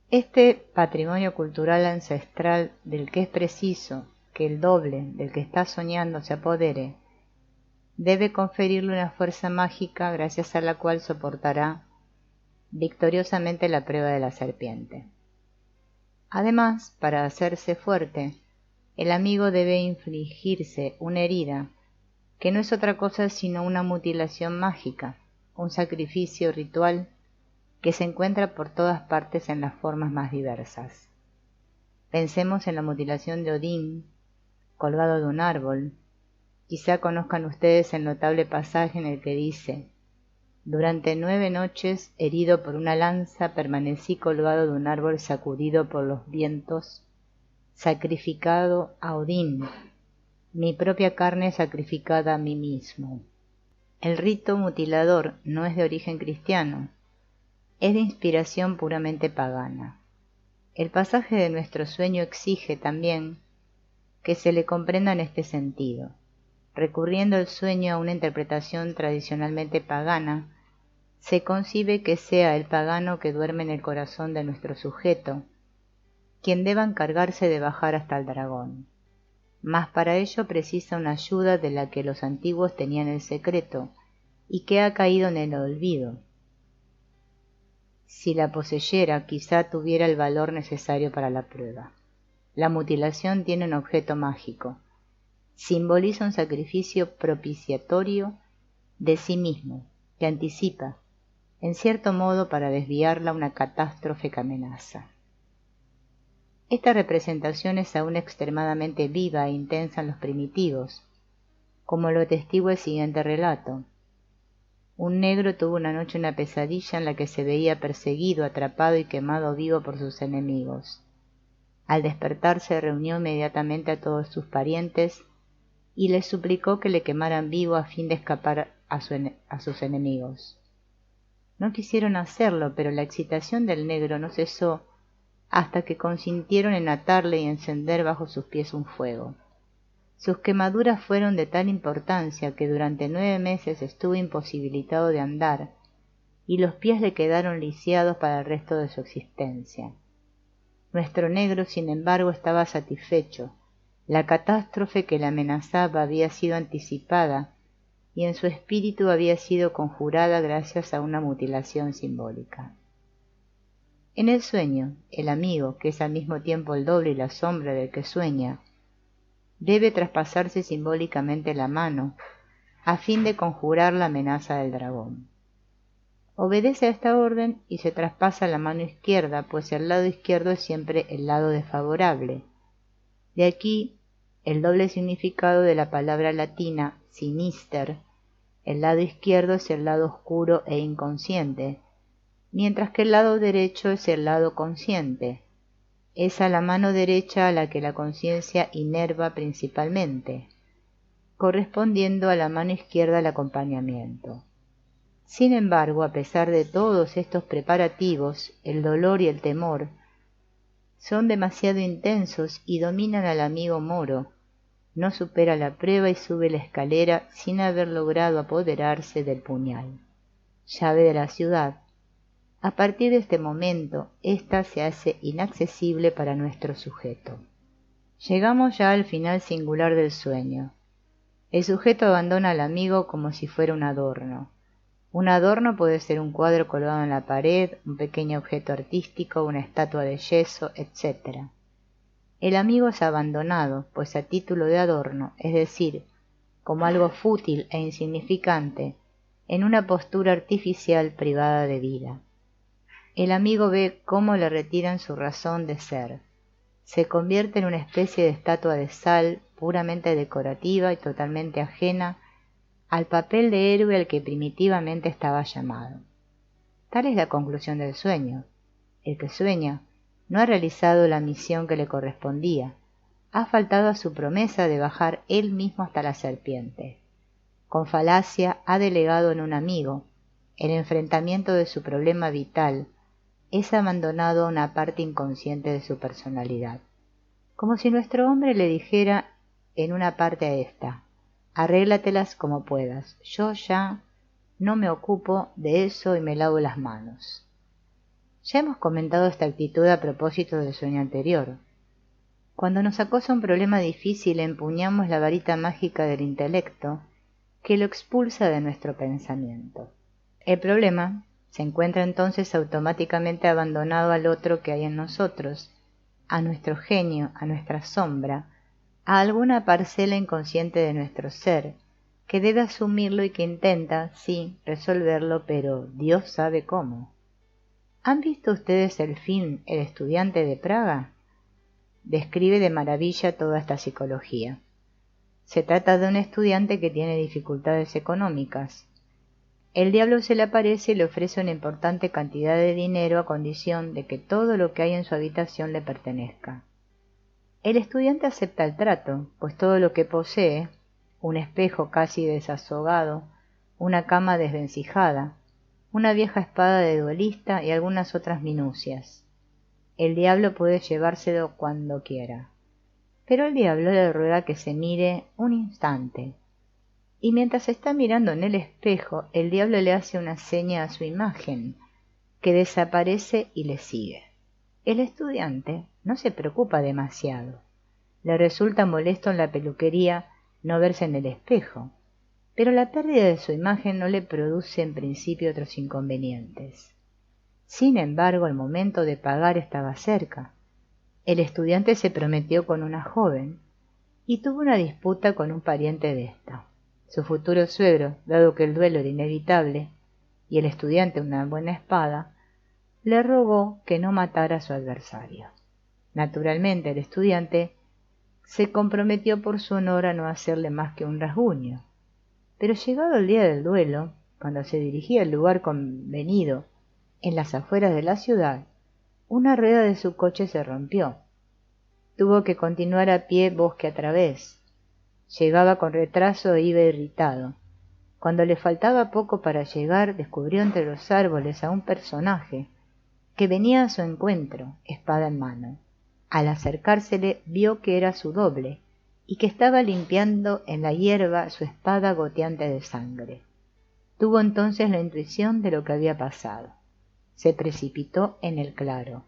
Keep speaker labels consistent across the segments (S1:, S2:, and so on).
S1: Este patrimonio cultural ancestral del que es preciso que el doble del que está soñando se apodere, debe conferirle una fuerza mágica gracias a la cual soportará victoriosamente la prueba de la serpiente. Además, para hacerse fuerte, el amigo debe infligirse una herida que no es otra cosa sino una mutilación mágica, un sacrificio ritual que se encuentra por todas partes en las formas más diversas. Pensemos en la mutilación de Odín, colgado de un árbol. Quizá conozcan ustedes el notable pasaje en el que dice: «Durante 9 noches, herido por una lanza, permanecí colgado de un árbol sacudido por los vientos, sacrificado a Odín, mi propia carne sacrificada a mí mismo». El rito mutilador no es de origen cristiano, es de inspiración puramente pagana. El pasaje de nuestro sueño exige también que se le comprenda en este sentido. Recurriendo el sueño a una interpretación tradicionalmente pagana, se concibe que sea el pagano que duerme en el corazón de nuestro sujeto quien deba encargarse de bajar hasta el dragón. Mas para ello precisa una ayuda de la que los antiguos tenían el secreto y que ha caído en el olvido. Si la poseyera, quizá tuviera el valor necesario para la prueba. La mutilación tiene un objeto mágico. Simboliza un sacrificio propiciatorio de sí mismo, que anticipa, en cierto modo, para desviarla una catástrofe que amenaza. Esta representación es aún extremadamente viva e intensa en los primitivos, como lo atestigua el siguiente relato. Un negro tuvo una noche una pesadilla en la que se veía perseguido, atrapado y quemado vivo por sus enemigos. Al despertarse reunió inmediatamente a todos sus parientes y les suplicó que le quemaran vivo a fin de escapar a sus enemigos. No quisieron hacerlo, pero la excitación del negro no cesó hasta que consintieron en atarle y encender bajo sus pies un fuego. Sus quemaduras fueron de tal importancia que durante 9 meses estuvo imposibilitado de andar y los pies le quedaron lisiados para el resto de su existencia. Nuestro negro, sin embargo, estaba satisfecho. La catástrofe que le amenazaba había sido anticipada y en su espíritu había sido conjurada gracias a una mutilación simbólica. En el sueño, el amigo, que es al mismo tiempo el doble y la sombra del que sueña, debe traspasarse simbólicamente la mano a fin de conjurar la amenaza del dragón. Obedece a esta orden y se traspasa la mano izquierda, pues el lado izquierdo es siempre el lado desfavorable. De aquí el doble significado de la palabra latina sinister. El lado izquierdo es el lado oscuro e inconsciente, mientras que el lado derecho es el lado consciente. Es a la mano derecha a la que la conciencia inerva principalmente, correspondiendo a la mano izquierda el acompañamiento. Sin embargo, a pesar de todos estos preparativos, el dolor y el temor son demasiado intensos y dominan al amigo moro. No supera la prueba y sube la escalera sin haber logrado apoderarse del puñal, llave de la ciudad. A partir de este momento, ésta se hace inaccesible para nuestro sujeto. Llegamos ya al final singular del sueño. El sujeto abandona al amigo como si fuera un adorno. Un adorno puede ser un cuadro colgado en la pared, un pequeño objeto artístico, una estatua de yeso, etc. El amigo es abandonado, pues a título de adorno, es decir, como algo fútil e insignificante, en una postura artificial privada de vida. El amigo ve cómo le retiran su razón de ser. Se convierte en una especie de estatua de sal, puramente decorativa y totalmente ajena al papel de héroe al que primitivamente estaba llamado. Tal es la conclusión del sueño. El que sueña no ha realizado la misión que le correspondía, ha faltado a su promesa de bajar él mismo hasta la serpiente. Con falacia ha delegado en un amigo el enfrentamiento de su problema vital, es abandonado a una parte inconsciente de su personalidad. Como si nuestro hombre le dijera en una parte a ésta: arréglatelas como puedas, yo ya no me ocupo de eso y me lavo las manos. Ya hemos comentado esta actitud a propósito del sueño anterior. Cuando nos acosa un problema difícil, empuñamos la varita mágica del intelecto que lo expulsa de nuestro pensamiento. El problema se encuentra entonces automáticamente abandonado al otro que hay en nosotros, a nuestro genio, a nuestra sombra, a alguna parcela inconsciente de nuestro ser, que debe asumirlo y que intenta, sí, resolverlo, pero Dios sabe cómo. ¿Han visto ustedes el film El estudiante de Praga? Describe de maravilla toda esta psicología. Se trata de un estudiante que tiene dificultades económicas. El diablo se le aparece y le ofrece una importante cantidad de dinero a condición de que todo lo que hay en su habitación le pertenezca. El estudiante acepta el trato, pues todo lo que posee, un espejo casi desazogado, una cama desvencijada, una vieja espada de duelista y algunas otras minucias. El diablo puede llevárselo cuando quiera. Pero el diablo le ruega que se mire un instante. Y mientras está mirando en el espejo, el diablo le hace una seña a su imagen, que desaparece y le sigue. El estudiante no se preocupa demasiado. Le resulta molesto en la peluquería no verse en el espejo, pero la pérdida de su imagen no le produce en principio otros inconvenientes. Sin embargo, el momento de pagar estaba cerca. El estudiante se prometió con una joven y tuvo una disputa con un pariente de ésta. Su futuro suegro, dado que el duelo era inevitable y el estudiante una buena espada, le rogó que no matara a su adversario. Naturalmente, el estudiante se comprometió por su honor a no hacerle más que un rasguño. Pero llegado el día del duelo, cuando se dirigía al lugar convenido, en las afueras de la ciudad, una rueda de su coche se rompió. Tuvo que continuar a pie bosque a través. Llegaba con retraso e iba irritado. Cuando le faltaba poco para llegar, descubrió entre los árboles a un personaje que venía a su encuentro, espada en mano. Al acercársele vio que era su doble y que estaba limpiando en la hierba su espada goteante de sangre. Tuvo entonces la intuición de lo que había pasado. Se precipitó en el claro.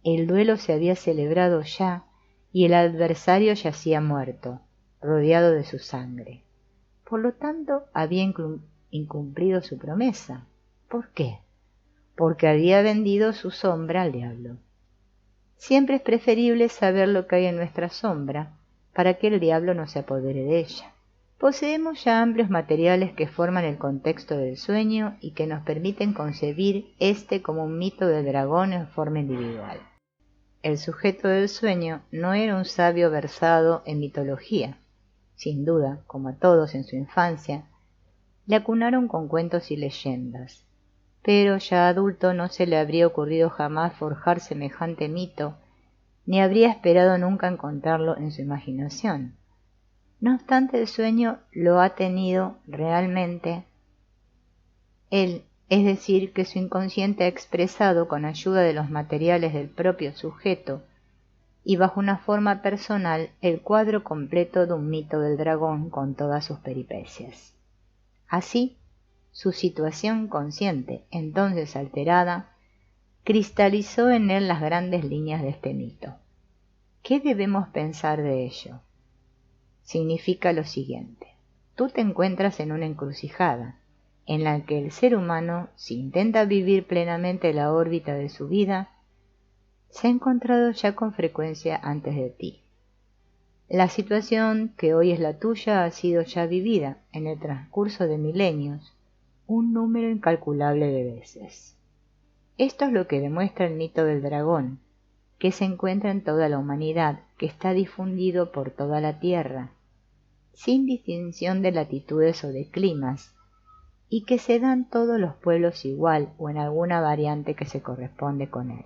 S1: El duelo se había celebrado ya y el adversario yacía muerto, rodeado de su sangre. Por lo tanto, había incumplido su promesa. ¿Por qué? Porque había vendido su sombra al diablo. Siempre es preferible saber lo que hay en nuestra sombra para que el diablo no se apodere de ella. Poseemos ya amplios materiales que forman el contexto del sueño y que nos permiten concebir este como un mito del dragón en forma individual. El sujeto del sueño no era un sabio versado en mitología. Sin duda, como a todos en su infancia, le acunaron con cuentos y leyendas, pero ya adulto no se le habría ocurrido jamás forjar semejante mito, ni habría esperado nunca encontrarlo en su imaginación. No obstante, el sueño lo ha tenido realmente él, es decir, que su inconsciente ha expresado con ayuda de los materiales del propio sujeto y bajo una forma personal el cuadro completo de un mito del dragón con todas sus peripecias. Así, su situación consciente, entonces alterada, cristalizó en él las grandes líneas de este mito. ¿Qué debemos pensar de ello? Significa lo siguiente: tú te encuentras en una encrucijada, en la que el ser humano, si intenta vivir plenamente la órbita de su vida, se ha encontrado ya con frecuencia antes de ti. La situación que hoy es la tuya ha sido ya vivida en el transcurso de milenios, un número incalculable de veces. Esto es lo que demuestra el mito del dragón, que se encuentra en toda la humanidad, que está difundido por toda la tierra, sin distinción de latitudes o de climas, y que se dan todos los pueblos igual o en alguna variante que se corresponde con él.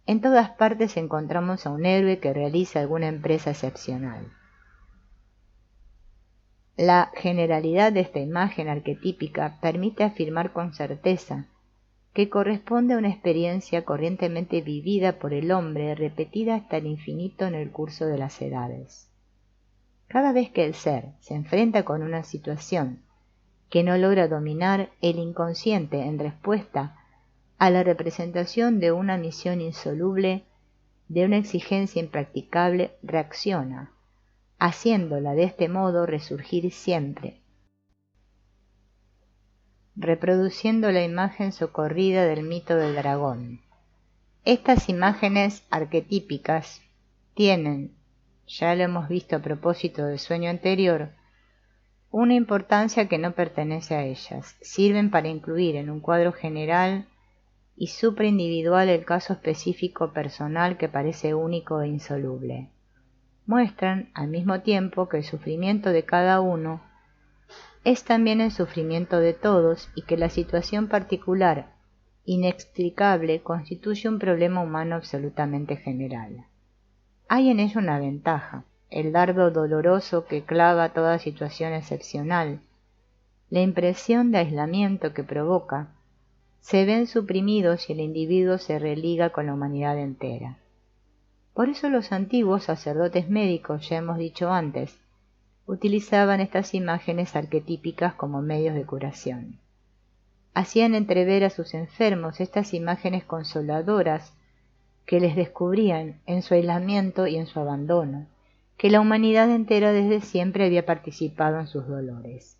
S1: En todas partes encontramos a un héroe que realiza alguna empresa excepcional. La generalidad de esta imagen arquetípica permite afirmar con certeza que corresponde a una experiencia corrientemente vivida por el hombre, repetida hasta el infinito en el curso de las edades. Cada vez que el ser se enfrenta con una situación que no logra dominar, el inconsciente, en respuesta a la representación de una misión insoluble, de una exigencia impracticable, reacciona, haciéndola de este modo resurgir siempre, reproduciendo la imagen socorrida del mito del dragón. Estas imágenes arquetípicas tienen, ya lo hemos visto a propósito del sueño anterior, una importancia que no pertenece a ellas. Sirven para incluir en un cuadro general y supraindividual el caso específico personal que parece único e insoluble. Muestran al mismo tiempo que el sufrimiento de cada uno es también el sufrimiento de todos y que la situación particular, inextricable, constituye un problema humano absolutamente general. Hay en ello una ventaja, el dardo doloroso que clava toda situación excepcional, la impresión de aislamiento que provoca, se ven suprimidos y el individuo se religa con la humanidad entera. Por eso los antiguos sacerdotes médicos, ya hemos dicho antes, utilizaban estas imágenes arquetípicas como medios de curación. Hacían entrever a sus enfermos estas imágenes consoladoras que les descubrían en su aislamiento y en su abandono, que la humanidad entera desde siempre había participado en sus dolores.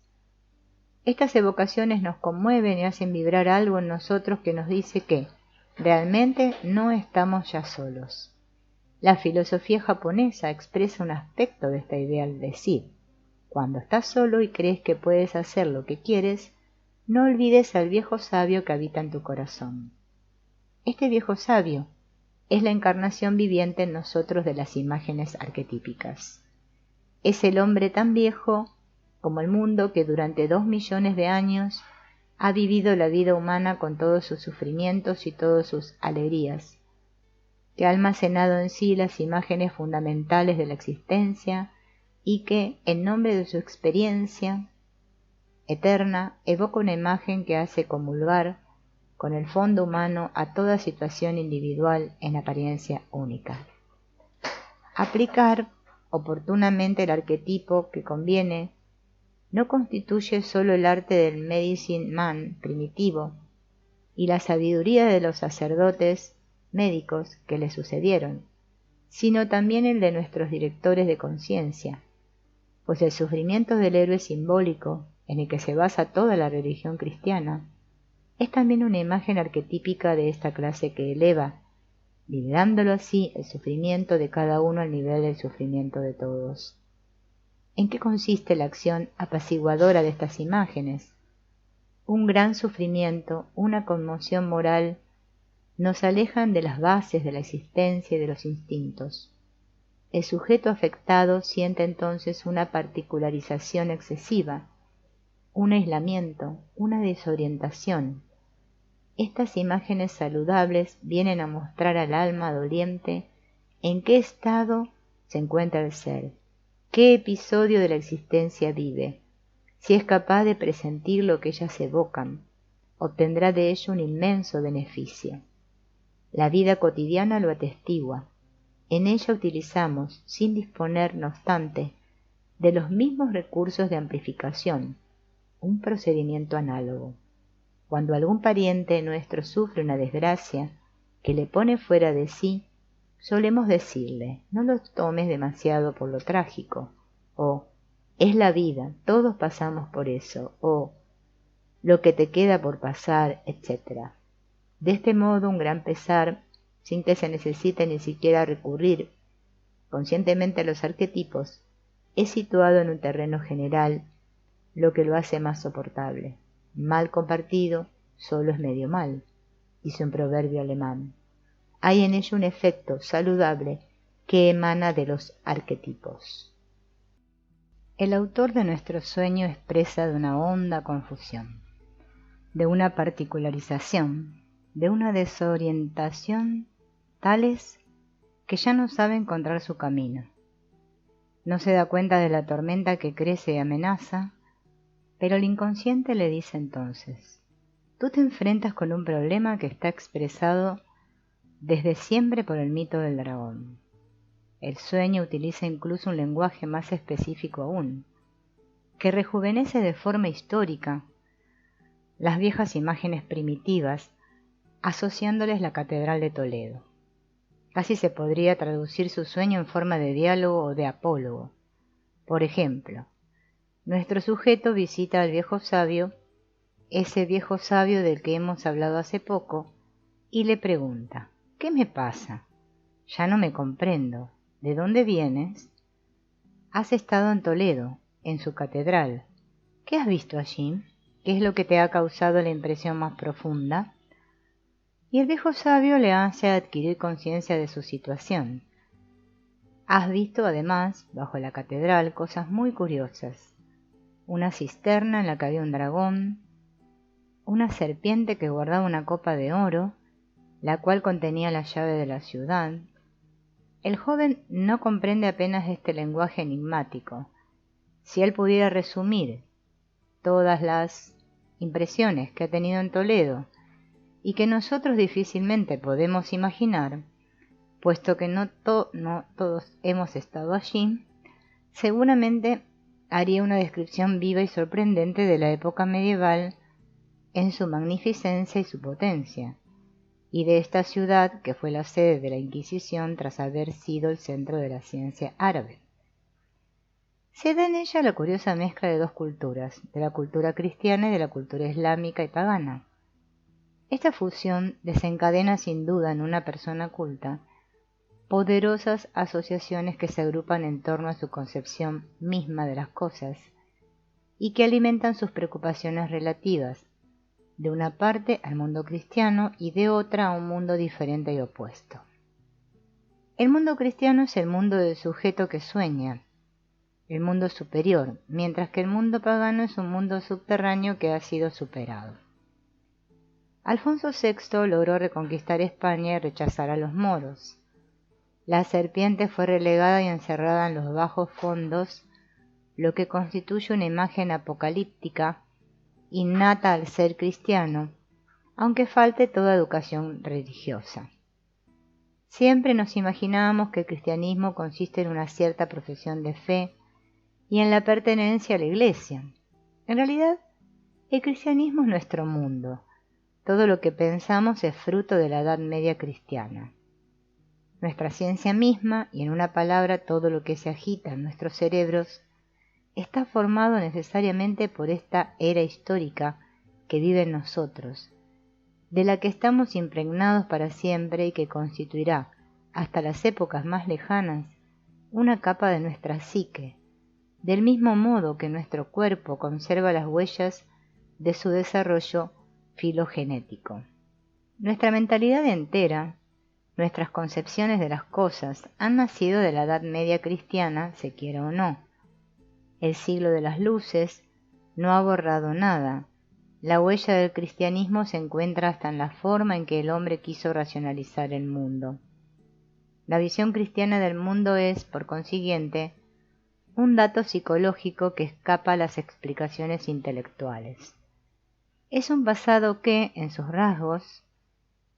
S1: Estas evocaciones nos conmueven y hacen vibrar algo en nosotros que nos dice que realmente no estamos ya solos. La filosofía japonesa expresa un aspecto de esta idea al decir: cuando estás solo y crees que puedes hacer lo que quieres, no olvides al viejo sabio que habita en tu corazón. Este viejo sabio es la encarnación viviente en nosotros de las imágenes arquetípicas. Es el hombre tan viejo como el mundo que durante 2 millones de años ha vivido la vida humana con todos sus sufrimientos y todas sus alegrías, que ha almacenado en sí las imágenes fundamentales de la existencia y que, en nombre de su experiencia eterna, evoca una imagen que hace comulgar con el fondo humano a toda situación individual en apariencia única. Aplicar oportunamente el arquetipo que conviene no constituye solo el arte del medicine man primitivo y la sabiduría de los sacerdotes médicos que le sucedieron, sino también el de nuestros directores de conciencia, pues el sufrimiento del héroe simbólico, en el que se basa toda la religión cristiana, es también una imagen arquetípica de esta clase que eleva, liberándolo así el sufrimiento de cada uno al nivel del sufrimiento de todos. ¿En qué consiste la acción apaciguadora de estas imágenes? Un gran sufrimiento, una conmoción moral, nos alejan de las bases de la existencia y de los instintos. El sujeto afectado siente entonces una particularización excesiva, un aislamiento, una desorientación. Estas imágenes saludables vienen a mostrar al alma doliente en qué estado se encuentra el ser, qué episodio de la existencia vive. Si es capaz de presentir lo que ellas evocan, obtendrá de ello un inmenso beneficio. La vida cotidiana lo atestigua. En ella utilizamos, sin disponer, no obstante, de los mismos recursos de amplificación, un procedimiento análogo. Cuando algún pariente nuestro sufre una desgracia que le pone fuera de sí, solemos decirle: no lo tomes demasiado por lo trágico, o es la vida, todos pasamos por eso, o lo que te queda por pasar, etc. De este modo, un gran pesar, sin que se necesite ni siquiera recurrir conscientemente a los arquetipos, es situado en un terreno general, lo que lo hace más soportable. Mal compartido, solo es medio mal, dice un proverbio alemán. Hay en ello un efecto saludable que emana de los arquetipos. El autor de nuestro sueño expresa de una honda confusión, de una particularización, de una desorientación tales que ya no sabe encontrar su camino. No se da cuenta de la tormenta que crece y amenaza, pero el inconsciente le dice entonces: tú te enfrentas con un problema que está expresado desde siempre por el mito del dragón. El sueño utiliza incluso un lenguaje más específico aún, que rejuvenece de forma histórica las viejas imágenes primitivas asociándoles la Catedral de Toledo. Casi se podría traducir su sueño en forma de diálogo o de apólogo. Por ejemplo, nuestro sujeto visita al viejo sabio, ese viejo sabio del que hemos hablado hace poco, y le pregunta: ¿qué me pasa? Ya no me comprendo. ¿De dónde vienes? Has estado en Toledo, en su catedral. ¿Qué has visto allí? ¿Qué es lo que te ha causado la impresión más profunda? Y el viejo sabio le hace adquirir conciencia de su situación. Has visto además, bajo la catedral, cosas muy curiosas. Una cisterna en la que había un dragón, una serpiente que guardaba una copa de oro, la cual contenía la llave de la ciudad. El joven no comprende apenas este lenguaje enigmático. Si él pudiera resumir todas las impresiones que ha tenido en Toledo y que nosotros difícilmente podemos imaginar, puesto que no todos hemos estado allí, seguramente haría una descripción viva y sorprendente de la época medieval en su magnificencia y su potencia, y de esta ciudad que fue la sede de la Inquisición tras haber sido el centro de la ciencia árabe. Se da en ella la curiosa mezcla de dos culturas, de la cultura cristiana y de la cultura islámica y pagana. Esta fusión desencadena sin duda en una persona culta poderosas asociaciones que se agrupan en torno a su concepción misma de las cosas y que alimentan sus preocupaciones relativas, de una parte al mundo cristiano y de otra a un mundo diferente y opuesto. El mundo cristiano es el mundo del sujeto que sueña, el mundo superior, mientras que el mundo pagano es un mundo subterráneo que ha sido superado. Alfonso VI logró reconquistar España y rechazar a los moros. La serpiente fue relegada y encerrada en los bajos fondos, lo que constituye una imagen apocalíptica innata al ser cristiano, aunque falte toda educación religiosa. Siempre nos imaginábamos que el cristianismo consiste en una cierta profesión de fe y en la pertenencia a la Iglesia. En realidad, el cristianismo es nuestro mundo. Todo lo que pensamos es fruto de la Edad Media cristiana. Nuestra ciencia misma, y en una palabra todo lo que se agita en nuestros cerebros, está formado necesariamente por esta era histórica que vive en nosotros, de la que estamos impregnados para siempre y que constituirá, hasta las épocas más lejanas, una capa de nuestra psique, del mismo modo que nuestro cuerpo conserva las huellas de su desarrollo filogenético. Nuestra mentalidad entera, nuestras concepciones de las cosas han nacido de la Edad Media cristiana, se quiera o no. El siglo de las luces no ha borrado nada. La huella del cristianismo se encuentra hasta en la forma en que el hombre quiso racionalizar el mundo. La visión cristiana del mundo es, por consiguiente, un dato psicológico que escapa a las explicaciones intelectuales. Es un pasado que, en sus rasgos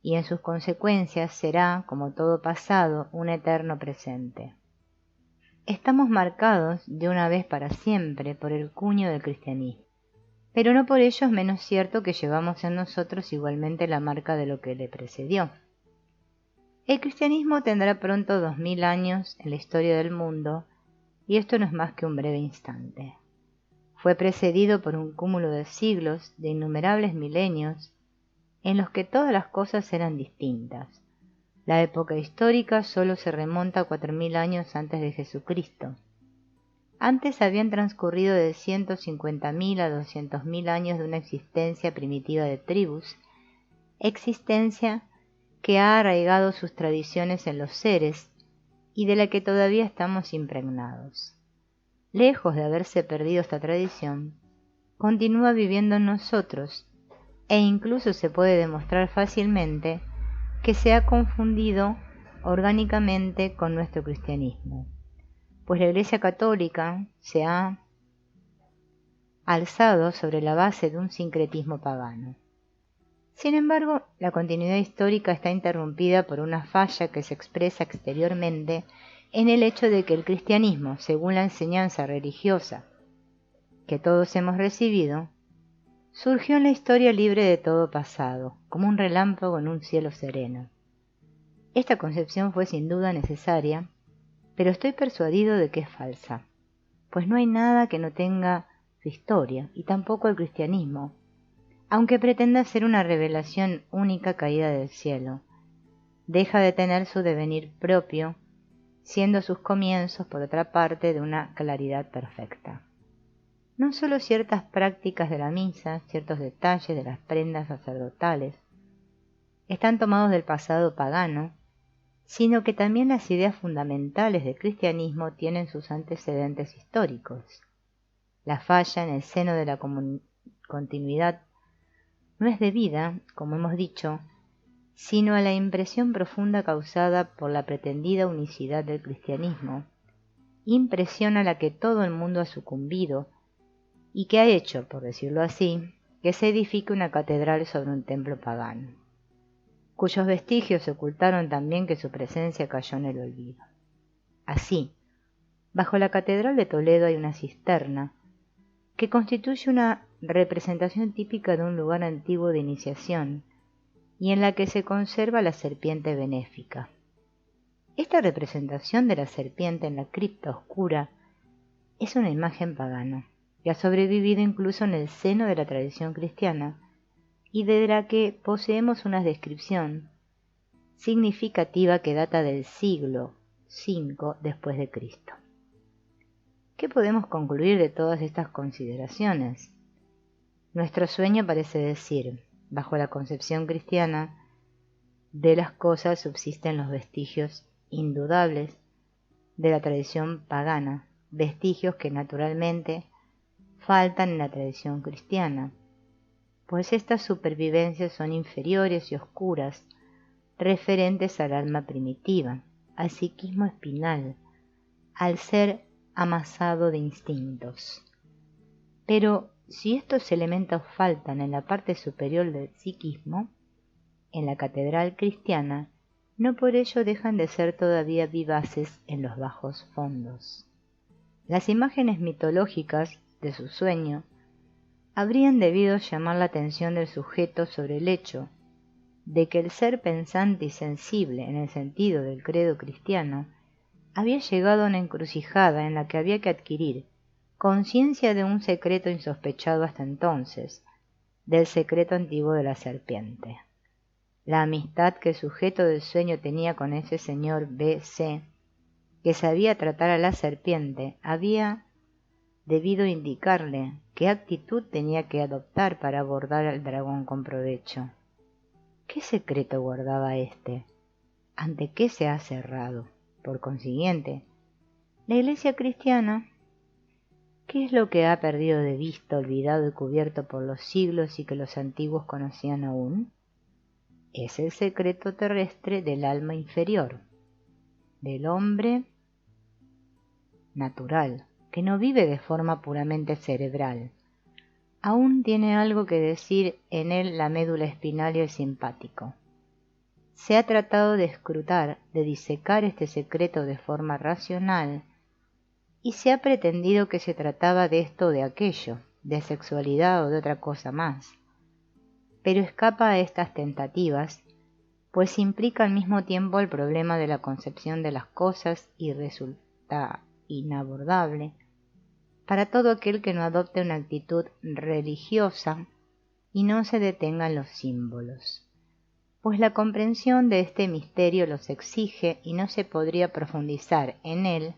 S1: y en sus consecuencias, será, como todo pasado, un eterno presente. Estamos marcados de una vez para siempre por el cuño del cristianismo, pero no por ello es menos cierto que llevamos en nosotros igualmente la marca de lo que le precedió. El cristianismo tendrá pronto 2000 años en la historia del mundo, y esto no es más que un breve instante. Fue precedido por un cúmulo de siglos, de innumerables milenios, en los que todas las cosas eran distintas. La época histórica solo se remonta a 4000 años antes de Jesucristo. Antes habían transcurrido de 150.000 a 200.000 años de una existencia primitiva de tribus, existencia que ha arraigado sus tradiciones en los seres y de la que todavía estamos impregnados. Lejos de haberse perdido esta tradición, continúa viviendo en nosotros e incluso se puede demostrar fácilmente que se ha confundido orgánicamente con nuestro cristianismo, pues la Iglesia Católica se ha alzado sobre la base de un sincretismo pagano. Sin embargo, la continuidad histórica está interrumpida por una falla que se expresa exteriormente en el hecho de que el cristianismo, según la enseñanza religiosa que todos hemos recibido, surgió en la historia libre de todo pasado, como un relámpago en un cielo sereno. Esta concepción fue sin duda necesaria, pero estoy persuadido de que es falsa, pues no hay nada que no tenga su historia, y tampoco el cristianismo, aunque pretenda ser una revelación única caída del cielo. Deja de tener su devenir propio, siendo sus comienzos, por otra parte, de una claridad perfecta. No solo ciertas prácticas de la misa, ciertos detalles de las prendas sacerdotales, están tomados del pasado pagano, sino que también las ideas fundamentales del cristianismo tienen sus antecedentes históricos. La falla en el seno de la continuidad no es debida, como hemos dicho, sino a la impresión profunda causada por la pretendida unicidad del cristianismo, impresión a la que todo el mundo ha sucumbido y que ha hecho, por decirlo así, que se edifique una catedral sobre un templo pagano, cuyos vestigios ocultaron también que su presencia cayó en el olvido. Así, bajo la catedral de Toledo hay una cisterna, que constituye una representación típica de un lugar antiguo de iniciación, y en la que se conserva la serpiente benéfica. Esta representación de la serpiente en la cripta oscura es una imagen pagana, que ha sobrevivido incluso en el seno de la tradición cristiana, y de la que poseemos una descripción significativa que data del siglo V después de Cristo. ¿Qué podemos concluir de todas estas consideraciones? Nuestro sueño parece decir, bajo la concepción cristiana, de las cosas subsisten los vestigios indudables de la tradición pagana, vestigios que naturalmente faltan en la tradición cristiana, pues estas supervivencias son inferiores y oscuras, referentes al alma primitiva, al psiquismo espinal, al ser amasado de instintos. Pero si estos elementos faltan en la parte superior del psiquismo, en la catedral cristiana, no por ello dejan de ser todavía vivaces en los bajos fondos. Las imágenes mitológicas de su sueño habrían debido llamar la atención del sujeto sobre el hecho de que el ser pensante y sensible en el sentido del credo cristiano había llegado a una encrucijada en la que había que adquirir conciencia de un secreto insospechado hasta entonces, del secreto antiguo de la serpiente. La amistad que el sujeto del sueño tenía con ese señor B.C., que sabía tratar a la serpiente, había debido indicarle qué actitud tenía que adoptar para abordar al dragón con provecho. ¿Qué secreto guardaba éste? ¿Ante qué se ha cerrado? Por consiguiente, la Iglesia cristiana, ¿qué es lo que ha perdido de vista, olvidado y cubierto por los siglos y que los antiguos conocían aún? Es el secreto terrestre del alma inferior, del hombre natural, que no vive de forma puramente cerebral. Aún tiene algo que decir en él la médula espinal y el simpático. Se ha tratado de escrutar, de disecar este secreto de forma racional, y se ha pretendido que se trataba de esto o de aquello, de sexualidad o de otra cosa más. Pero escapa a estas tentativas, pues implica al mismo tiempo el problema de la concepción de las cosas y resulta inabordable para todo aquel que no adopte una actitud religiosa y no se detenga en los símbolos, pues la comprensión de este misterio los exige y no se podría profundizar en él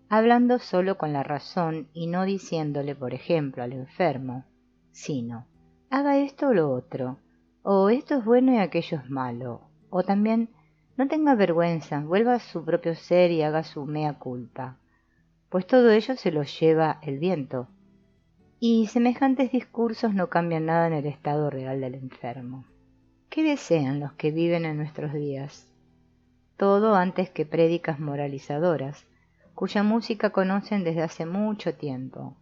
S1: hablando solo con la razón y no diciéndole, por ejemplo, al enfermo, sino, haga esto o lo otro, o esto es bueno y aquello es malo, o también, no tenga vergüenza, vuelva a su propio ser y haga su mea culpa, pues todo ello se lo lleva el viento, y semejantes discursos no cambian nada en el estado real del enfermo. ¿Qué desean los que viven en nuestros días? Todo antes que prédicas moralizadoras, cuya música conocen desde hace mucho tiempo.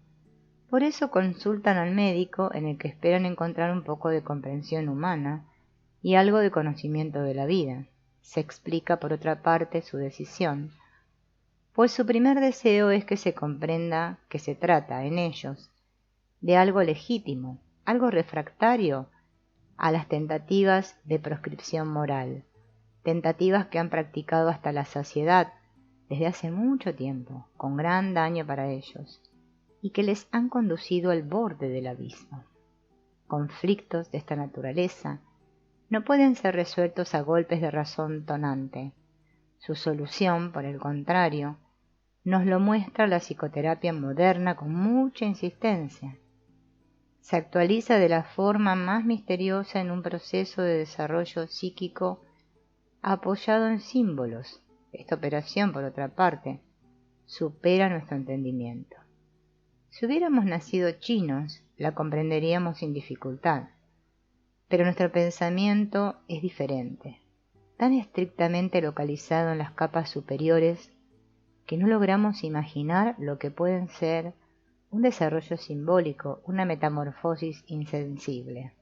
S1: Por eso consultan al médico, en el que esperan encontrar un poco de comprensión humana y algo de conocimiento de la vida. Se explica por otra parte su decisión, pues su primer deseo es que se comprenda que se trata, en ellos, de algo legítimo, algo refractario a las tentativas de proscripción moral, tentativas que han practicado hasta la saciedad desde hace mucho tiempo, con gran daño para ellos, y que les han conducido al borde del abismo. Conflictos de esta naturaleza no pueden ser resueltos a golpes de razón tonante. Su solución, por el contrario, nos lo muestra la psicoterapia moderna con mucha insistencia. Se actualiza de la forma más misteriosa en un proceso de desarrollo psíquico apoyado en símbolos. Esta operación, por otra parte, supera nuestro entendimiento. Si hubiéramos nacido chinos, la comprenderíamos sin dificultad, pero nuestro pensamiento es diferente, tan estrictamente localizado en las capas superiores que no logramos imaginar lo que pueden ser un desarrollo simbólico, una metamorfosis insensible.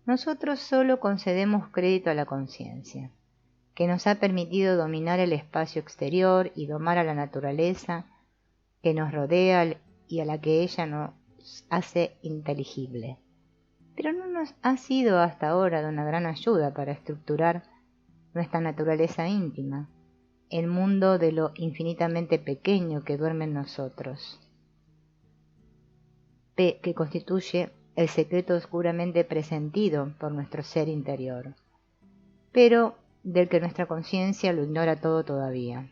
S1: Nosotros solo concedemos crédito a la conciencia, que nos ha permitido dominar el espacio exterior y domar a la naturaleza que nos rodea y a la que ella nos hace inteligible. Pero no nos ha sido hasta ahora de una gran ayuda para estructurar nuestra naturaleza íntima, el mundo de lo infinitamente pequeño que duerme en nosotros, que constituye el secreto oscuramente presentido por nuestro ser interior, pero del que nuestra conciencia lo ignora todo todavía.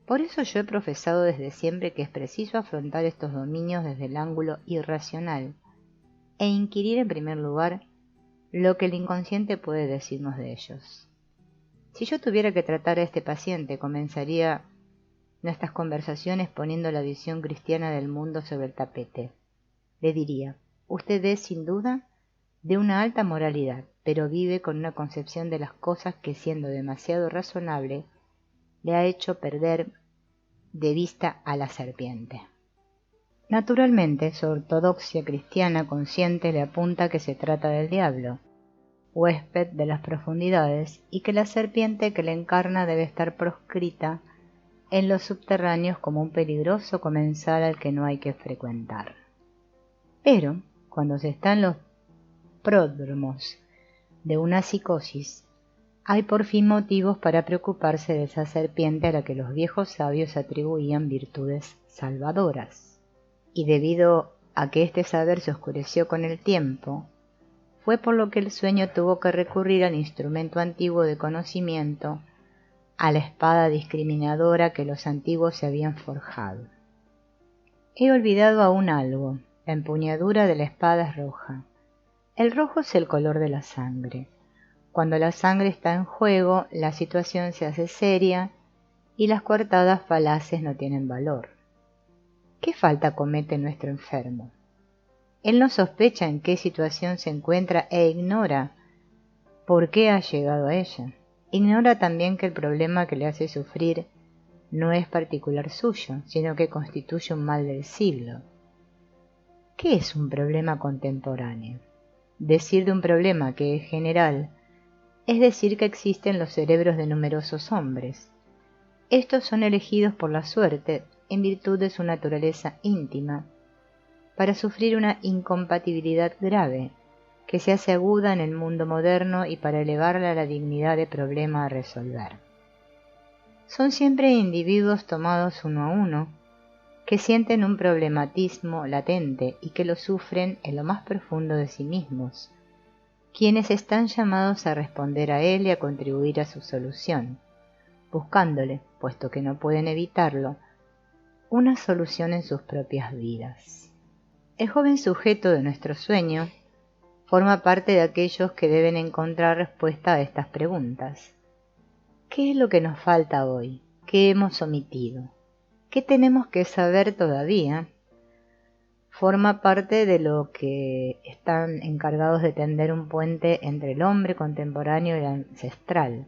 S1: Por eso yo he profesado desde siempre que es preciso afrontar estos dominios desde el ángulo irracional e inquirir en primer lugar lo que el inconsciente puede decirnos de ellos. Si yo tuviera que tratar a este paciente, comenzaría nuestras conversaciones poniendo la visión cristiana del mundo sobre el tapete. Le diría: usted es, sin duda, de una alta moralidad, pero vive con una concepción de las cosas que, siendo demasiado razonable, le ha hecho perder de vista a la serpiente. Naturalmente, su ortodoxia cristiana consciente le apunta que se trata del diablo, huésped de las profundidades, y que la serpiente que le encarna debe estar proscrita en los subterráneos como un peligroso comensal al que no hay que frecuentar. Pero, cuando se está en los pródromos de una psicosis, hay por fin motivos para preocuparse de esa serpiente a la que los viejos sabios atribuían virtudes salvadoras. Y debido a que este saber se oscureció con el tiempo, fue por lo que el sueño tuvo que recurrir al instrumento antiguo de conocimiento, a la espada discriminadora que los antiguos se habían forjado. He olvidado aún algo. La empuñadura de la espada es roja. El rojo es el color de la sangre. Cuando la sangre está en juego, la situación se hace seria y las coartadas falaces no tienen valor. ¿Qué falta comete nuestro enfermo? Él no sospecha en qué situación se encuentra e ignora por qué ha llegado a ella. Ignora también que el problema que le hace sufrir no es particular suyo, sino que constituye un mal del siglo. ¿Qué es un problema contemporáneo? Decir de un problema que es general es decir que existe en los cerebros de numerosos hombres. Estos son elegidos por la suerte, en virtud de su naturaleza íntima, para sufrir una incompatibilidad grave, que se hace aguda en el mundo moderno y para elevarla a la dignidad de problema a resolver. Son siempre individuos tomados uno a uno, que sienten un problematismo latente y que lo sufren en lo más profundo de sí mismos, quienes están llamados a responder a él y a contribuir a su solución, buscándole, puesto que no pueden evitarlo, una solución en sus propias vidas. El joven sujeto de nuestro sueño forma parte de aquellos que deben encontrar respuesta a estas preguntas. ¿Qué es lo que nos falta hoy? ¿Qué hemos omitido? ¿Qué tenemos que saber todavía? Forma parte de lo que están encargados de tender un puente entre el hombre contemporáneo y el ancestral,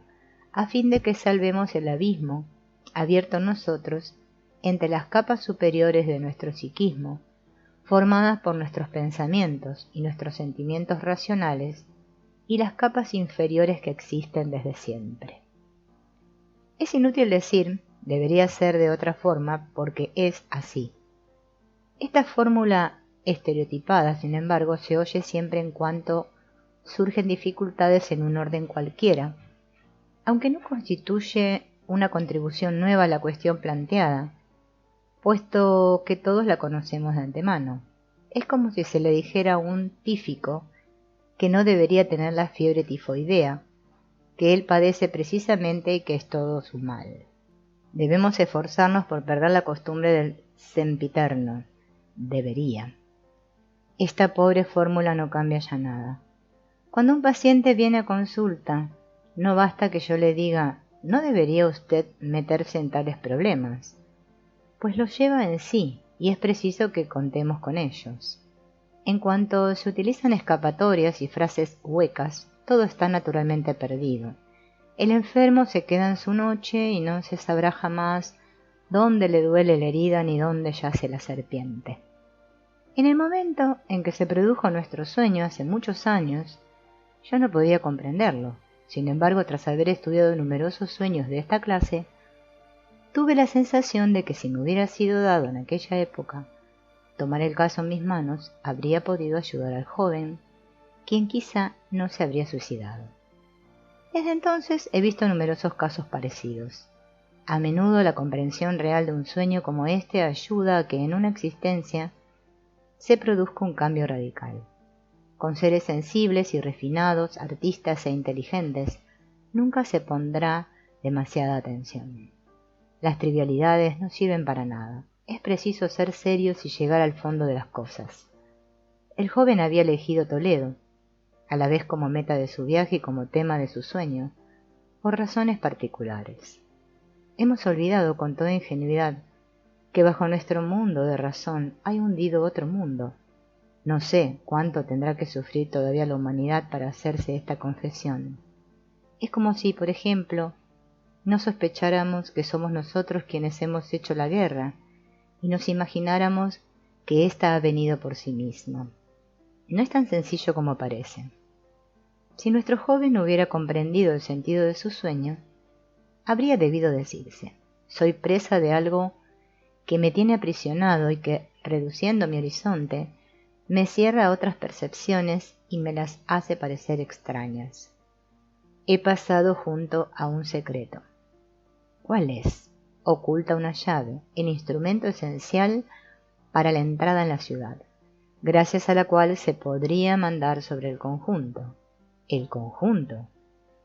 S1: a fin de que salvemos el abismo abierto en nosotros entre las capas superiores de nuestro psiquismo, formadas por nuestros pensamientos y nuestros sentimientos racionales, y las capas inferiores que existen desde siempre. Es inútil decir, debería ser de otra forma porque es así. Esta fórmula estereotipada, sin embargo, se oye siempre en cuanto surgen dificultades en un orden cualquiera, aunque no constituye una contribución nueva a la cuestión planteada, puesto que todos la conocemos de antemano. Es como si se le dijera a un tífico que no debería tener la fiebre tifoidea, que él padece precisamente y que es todo su mal. Debemos esforzarnos por perder la costumbre del sempiterno. Debería. Esta pobre fórmula no cambia ya nada. Cuando un paciente viene a consulta, no basta que yo le diga, no debería usted meterse en tales problemas, pues los lleva en sí y es preciso que contemos con ellos. En cuanto se utilizan escapatorias y frases huecas, todo está naturalmente perdido. El enfermo se queda en su noche y no se sabrá jamás dónde le duele la herida ni dónde yace la serpiente. En el momento en que se produjo nuestro sueño hace muchos años, yo no podía comprenderlo. Sin embargo, tras haber estudiado numerosos sueños de esta clase, tuve la sensación de que si me hubiera sido dado en aquella época tomar el caso en mis manos, habría podido ayudar al joven, quien quizá no se habría suicidado. Desde entonces he visto numerosos casos parecidos. A menudo la comprensión real de un sueño como este ayuda a que en una existencia se produzca un cambio radical. Con seres sensibles y refinados, artistas e inteligentes, nunca se pondrá demasiada atención. Las trivialidades no sirven para nada. Es preciso ser serios y llegar al fondo de las cosas. El joven había elegido Toledo, a la vez como meta de su viaje y como tema de su sueño, por razones particulares. Hemos olvidado con toda ingenuidad que bajo nuestro mundo de razón hay hundido otro mundo. No sé cuánto tendrá que sufrir todavía la humanidad para hacerse esta confesión. Es como si, por ejemplo, no sospecháramos que somos nosotros quienes hemos hecho la guerra y nos imagináramos que ésta ha venido por sí misma. No es tan sencillo como parece. Si nuestro joven no hubiera comprendido el sentido de su sueño, habría debido decirse: soy presa de algo que me tiene aprisionado y que, reduciendo mi horizonte, me cierra a otras percepciones y me las hace parecer extrañas. He pasado junto a un secreto. ¿Cuál es? Oculta una llave, el instrumento esencial para la entrada en la ciudad, gracias a la cual se podría mandar sobre el conjunto. El conjunto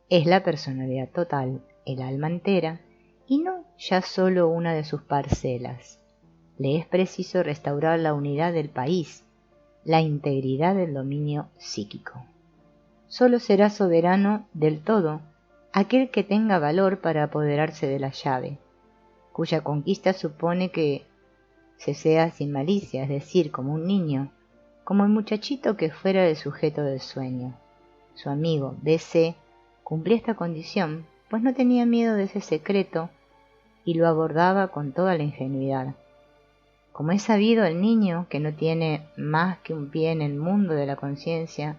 S1: es la personalidad total, el alma entera, y no ya solo una de sus parcelas. Le es preciso restaurar la unidad del país, la integridad del dominio psíquico. Solo será soberano del todo aquel que tenga valor para apoderarse de la llave, cuya conquista supone que se sea sin malicia, es decir, como un niño, como el muchachito que fuera el sujeto del sueño. Su amigo B.C. cumplía esta condición, pues no tenía miedo de ese secreto y lo abordaba con toda la ingenuidad. Como es sabido, el niño, que no tiene más que un pie en el mundo de la conciencia,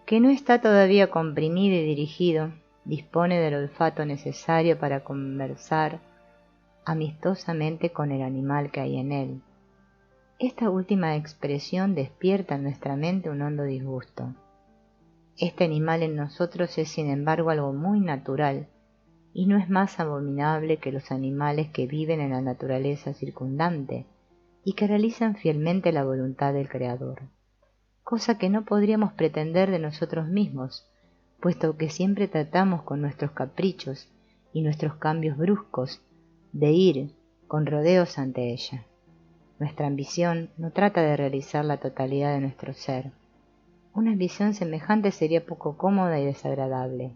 S1: que no está todavía comprimido y dirigido, dispone del olfato necesario para conversar amistosamente con el animal que hay en él. Esta última expresión despierta en nuestra mente un hondo disgusto. Este animal en nosotros es, sin embargo, algo muy natural, y no es más abominable que los animales que viven en la naturaleza circundante y que realizan fielmente la voluntad del Creador, cosa que no podríamos pretender de nosotros mismos, puesto que siempre tratamos con nuestros caprichos y nuestros cambios bruscos de ir con rodeos ante ella. Nuestra ambición no trata de realizar la totalidad de nuestro ser. Una ambición semejante sería poco cómoda y desagradable.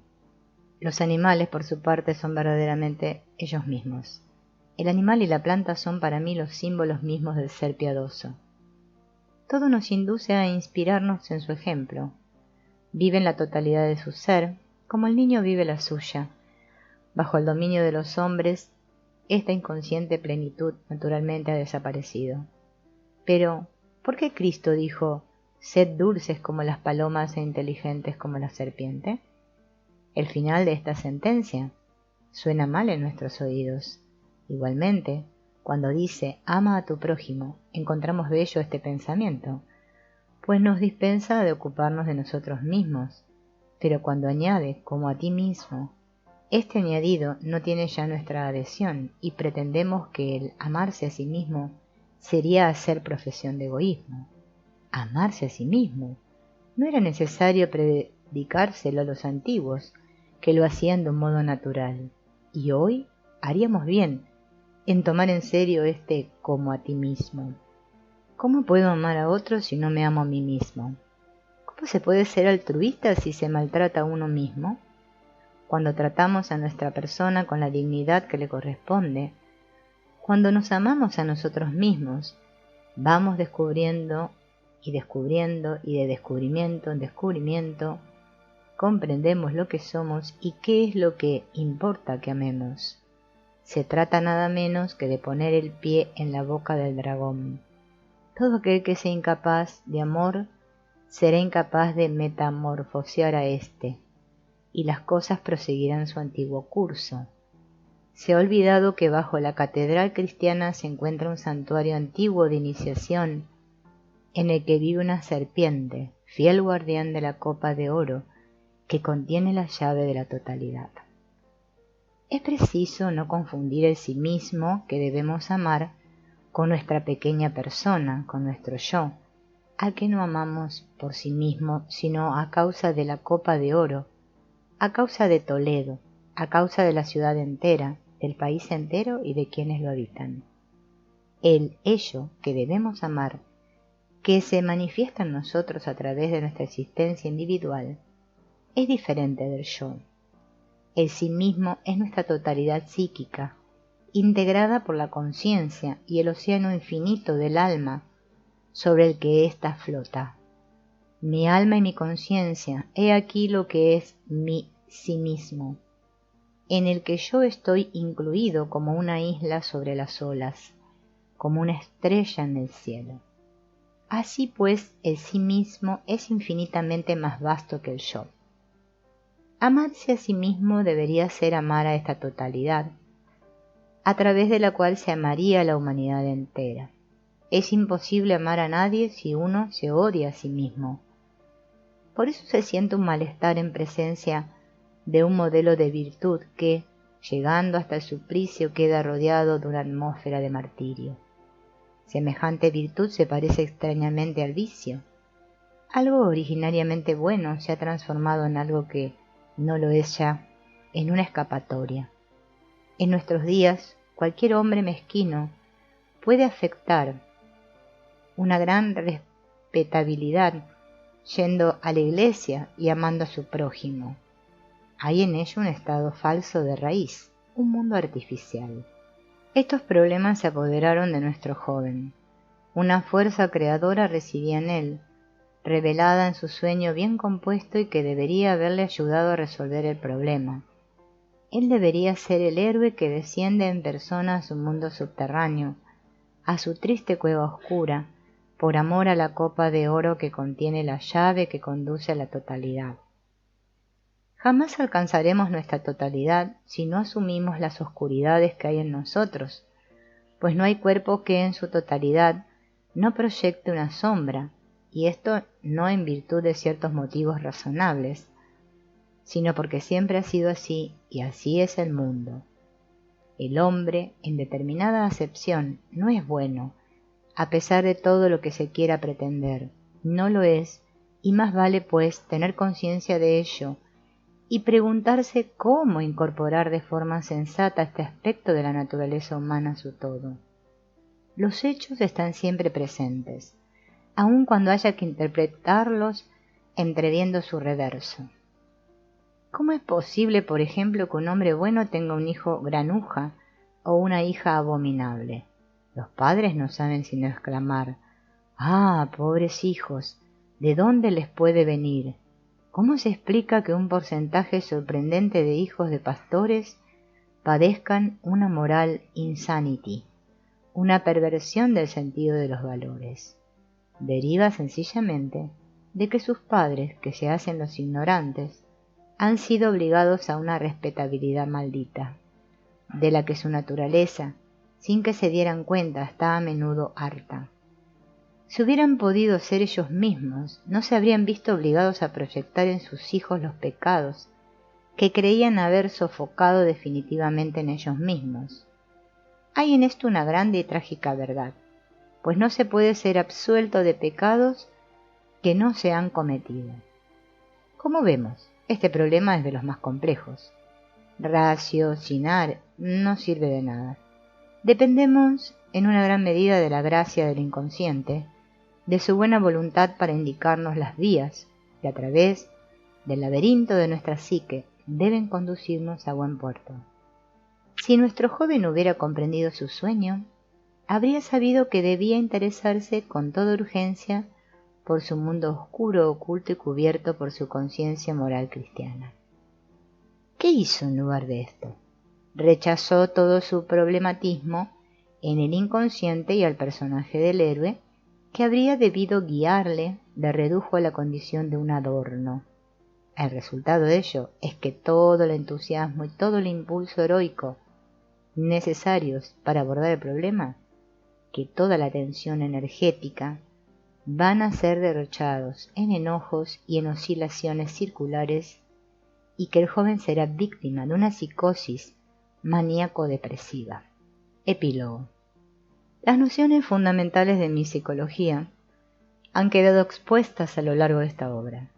S1: Los animales, por su parte, son verdaderamente ellos mismos. El animal y la planta son para mí los símbolos mismos del ser piadoso. Todo nos induce a inspirarnos en su ejemplo. Viven la totalidad de su ser, como el niño vive la suya. Bajo el dominio de los hombres, esta inconsciente plenitud naturalmente ha desaparecido. Pero, ¿por qué Cristo dijo: sed dulces como las palomas e inteligentes como la serpiente? El final de esta sentencia suena mal en nuestros oídos. Igualmente, Cuando dice ama a tu prójimo, encontramos bello este pensamiento, pues nos dispensa de ocuparnos de nosotros mismos, pero cuando añade como a ti mismo, este añadido no tiene ya nuestra adhesión y pretendemos que el amarse a sí mismo sería hacer profesión de egoísmo. Amarse a sí mismo. No era necesario predicárselo a los antiguos, que lo hacían de un modo natural, y hoy haríamos bien en tomar en serio este como a ti mismo. ¿Cómo puedo amar a otros si no me amo a mí mismo? ¿Cómo se puede ser altruista si se maltrata a uno mismo? Cuando tratamos a nuestra persona con la dignidad que le corresponde, cuando nos amamos a nosotros mismos, vamos descubriendo y de descubrimiento en descubrimiento, comprendemos lo que somos y qué es lo que importa que amemos. Se trata nada menos que de poner el pie en la boca del dragón. Todo aquel que sea incapaz de amor será incapaz de metamorfosear a éste, y las cosas proseguirán su antiguo curso. Se ha olvidado que bajo la catedral cristiana se encuentra un santuario antiguo de iniciación, en el que vive una serpiente, fiel guardián de la copa de oro, que contiene la llave de la totalidad. Es preciso no confundir el sí mismo que debemos amar con nuestra pequeña persona, con nuestro yo, al que no amamos por sí mismo, sino a causa de la copa de oro, a causa de Toledo, a causa de la ciudad entera, del país entero y de quienes lo habitan. El ello que debemos amar, que se manifiesta en nosotros a través de nuestra existencia individual, es diferente del yo. El sí mismo es nuestra totalidad psíquica, integrada por la conciencia y el océano infinito del alma sobre el que ésta flota. Mi alma y mi conciencia, he aquí lo que es mi sí mismo, en el que yo estoy incluido como una isla sobre las olas, como una estrella en el cielo. Así pues, el sí mismo es infinitamente más vasto que el yo. Amarse a sí mismo debería ser amar a esta totalidad, a través de la cual se amaría a la humanidad entera. Es imposible amar a nadie si uno se odia a sí mismo. Por eso se siente un malestar en presencia de un modelo de virtud que, llegando hasta el suplicio, queda rodeado de una atmósfera de martirio. Semejante virtud se parece extrañamente al vicio. Algo originariamente bueno se ha transformado en algo que no lo es ya, en una escapatoria. En nuestros días, cualquier hombre mezquino puede afectar una gran respetabilidad yendo a la iglesia y amando a su prójimo. Hay en ello un estado falso de raíz, un mundo artificial. Estos problemas se apoderaron de nuestro joven. Una fuerza creadora residía en él, revelada en su sueño bien compuesto y que debería haberle ayudado a resolver el problema. Él debería ser el héroe que desciende en persona a su mundo subterráneo, a su triste cueva oscura, por amor a la copa de oro que contiene la llave que conduce a la totalidad. Jamás alcanzaremos nuestra totalidad si no asumimos las oscuridades que hay en nosotros, pues no hay cuerpo que en su totalidad no proyecte una sombra, y esto no en virtud de ciertos motivos razonables, sino porque siempre ha sido así y así es el mundo. El hombre, en determinada acepción, no es bueno, a pesar de todo lo que se quiera pretender, no lo es, y más vale pues tener conciencia de ello y preguntarse cómo incorporar de forma sensata este aspecto de la naturaleza humana a su todo. Los hechos están siempre presentes, aun cuando haya que interpretarlos entreviendo su reverso. ¿Cómo es posible, por ejemplo, que un hombre bueno tenga un hijo granuja o una hija abominable? Los padres no saben sino exclamar: «¡Ah, pobres hijos! ¿De dónde les puede venir? ¿Cómo se explica que un porcentaje sorprendente de hijos de pastores padezcan una moral insanity, una perversión del sentido de los valores? Deriva sencillamente de que sus padres, que se hacen los ignorantes, han sido obligados a una respetabilidad maldita, de la que su naturaleza, sin que se dieran cuenta, está a menudo harta. Si hubieran podido ser ellos mismos, no se habrían visto obligados a proyectar en sus hijos los pecados que creían haber sofocado definitivamente en ellos mismos. Hay en esto una grande y trágica verdad, pues no se puede ser absuelto de pecados que no se han cometido. Como vemos, este problema es de los más complejos. Raciocinar no sirve de nada. Dependemos en una gran medida de la gracia del inconsciente, de su buena voluntad para indicarnos las vías que a través del laberinto de nuestra psique deben conducirnos a buen puerto. Si nuestro joven hubiera comprendido su sueño, habría sabido que debía interesarse con toda urgencia por su mundo oscuro, oculto y cubierto por su conciencia moral cristiana. ¿Qué hizo en lugar de esto? Rechazó todo su problematismo en el inconsciente y al personaje del héroe que habría debido guiarle le redujo a la condición de un adorno. El resultado de ello es que todo el entusiasmo y todo el impulso heroico necesarios para abordar el problema, que toda la tensión energética, van a ser derrochados en enojos y en oscilaciones circulares y que el joven será víctima de una psicosis maníaco-depresiva. Epílogo. Las nociones fundamentales de mi psicología han quedado expuestas a lo largo de esta obra.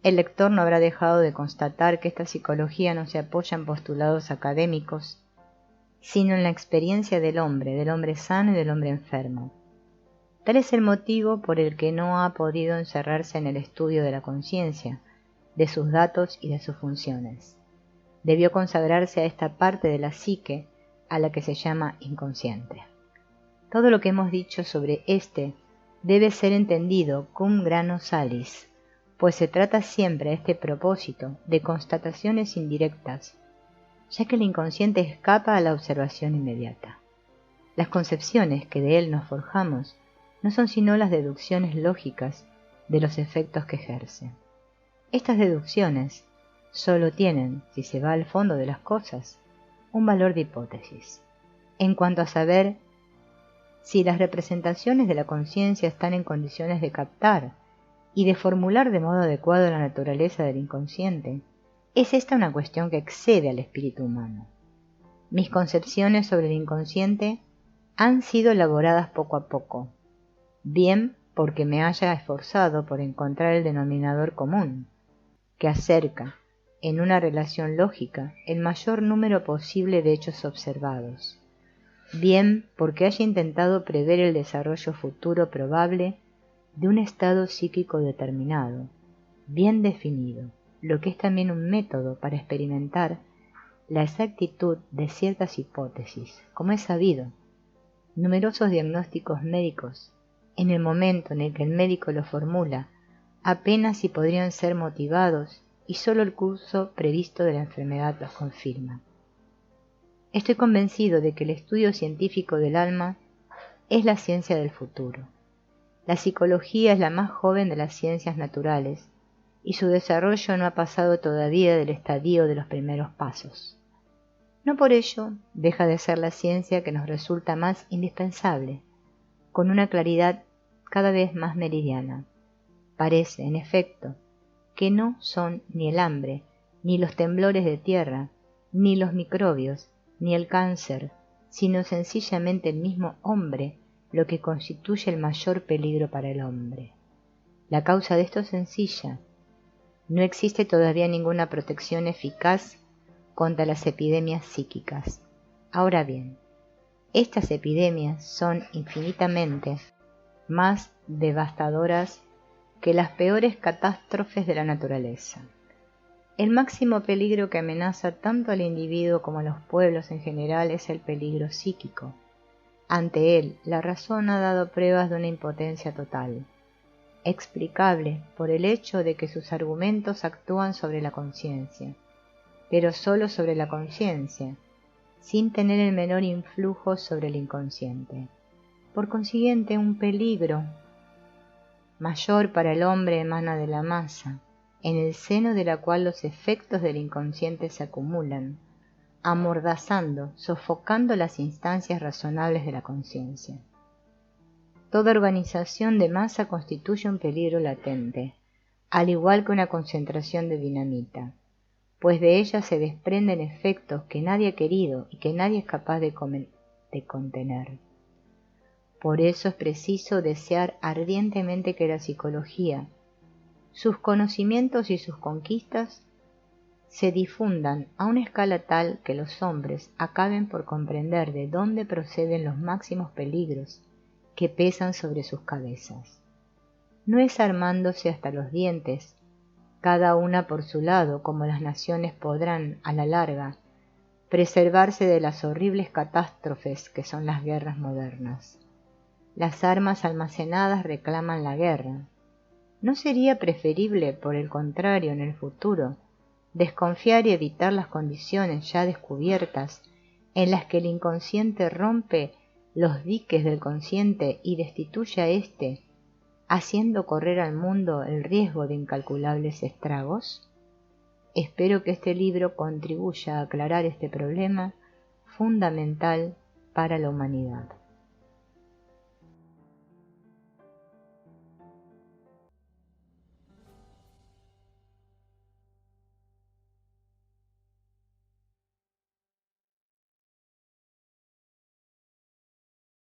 S1: El lector no habrá dejado de constatar que esta psicología no se apoya en postulados académicos, sino en la experiencia del hombre sano y del hombre enfermo. Tal es el motivo por el que no ha podido encerrarse en el estudio de la conciencia, de sus datos y de sus funciones. Debió consagrarse a esta parte de la psique a la que se llama inconsciente. Todo lo que hemos dicho sobre este debe ser entendido cum grano salis, pues se trata siempre a este propósito de constataciones indirectas, ya que el inconsciente escapa a la observación inmediata. Las concepciones que de él nos forjamos no son sino las deducciones lógicas de los efectos que ejerce. Estas deducciones solo tienen, si se va al fondo de las cosas, un valor de hipótesis. En cuanto a saber si las representaciones de la conciencia están en condiciones de captar y de formular de modo adecuado la naturaleza del inconsciente, es esta una cuestión que excede al espíritu humano. Mis concepciones sobre el inconsciente han sido elaboradas poco a poco, bien porque me haya esforzado por encontrar el denominador común, que acerca, en una relación lógica, el mayor número posible de hechos observados, bien porque haya intentado prever el desarrollo futuro probable de un estado psíquico determinado, bien definido, lo que es también un método para experimentar la exactitud de ciertas hipótesis, como es sabido. Numerosos diagnósticos médicos, en el momento en el que el médico los formula, apenas si podrían ser motivados y solo el curso previsto de la enfermedad los confirma. Estoy convencido de que el estudio científico del alma es la ciencia del futuro. La psicología es la más joven de las ciencias naturales y su desarrollo no ha pasado todavía del estadio de los primeros pasos. No por ello deja de ser la ciencia que nos resulta más indispensable, con una claridad cada vez más meridiana. Parece, en efecto, que no son ni el hambre, ni los temblores de tierra, ni los microbios, ni el cáncer, sino sencillamente el mismo hombre lo que constituye el mayor peligro para el hombre. La causa de esto es sencilla. No existe todavía ninguna protección eficaz contra las epidemias psíquicas. Ahora bien, estas epidemias son infinitamente más devastadoras que las peores catástrofes de la naturaleza. El máximo peligro que amenaza tanto al individuo como a los pueblos en general es el peligro psíquico. Ante él, la razón ha dado pruebas de una impotencia total, explicable por el hecho de que sus argumentos actúan sobre la conciencia, pero solo sobre la conciencia, sin tener el menor influjo sobre el inconsciente. Por consiguiente, un peligro mayor para el hombre emana de la masa, en el seno de la cual los efectos del inconsciente se acumulan, amordazando, sofocando las instancias razonables de la conciencia. Toda organización de masa constituye un peligro latente, al igual que una concentración de dinamita, pues de ella se desprenden efectos que nadie ha querido y que nadie es capaz de contener. Por eso es preciso desear ardientemente que la psicología, sus conocimientos y sus conquistas se difundan a una escala tal que los hombres acaben por comprender de dónde proceden los máximos peligros que pesan sobre sus cabezas. No es armándose hasta los dientes, cada una por su lado, como las naciones podrán, a la larga, preservarse de las horribles catástrofes que son las guerras modernas. Las armas almacenadas reclaman la guerra. ¿No sería preferible, por el contrario, en el futuro, desconfiar y evitar las condiciones ya descubiertas en las que el inconsciente rompe los diques del consciente y destituye a éste, haciendo correr al mundo el riesgo de incalculables estragos? Espero que este libro contribuya a aclarar este problema fundamental para la humanidad.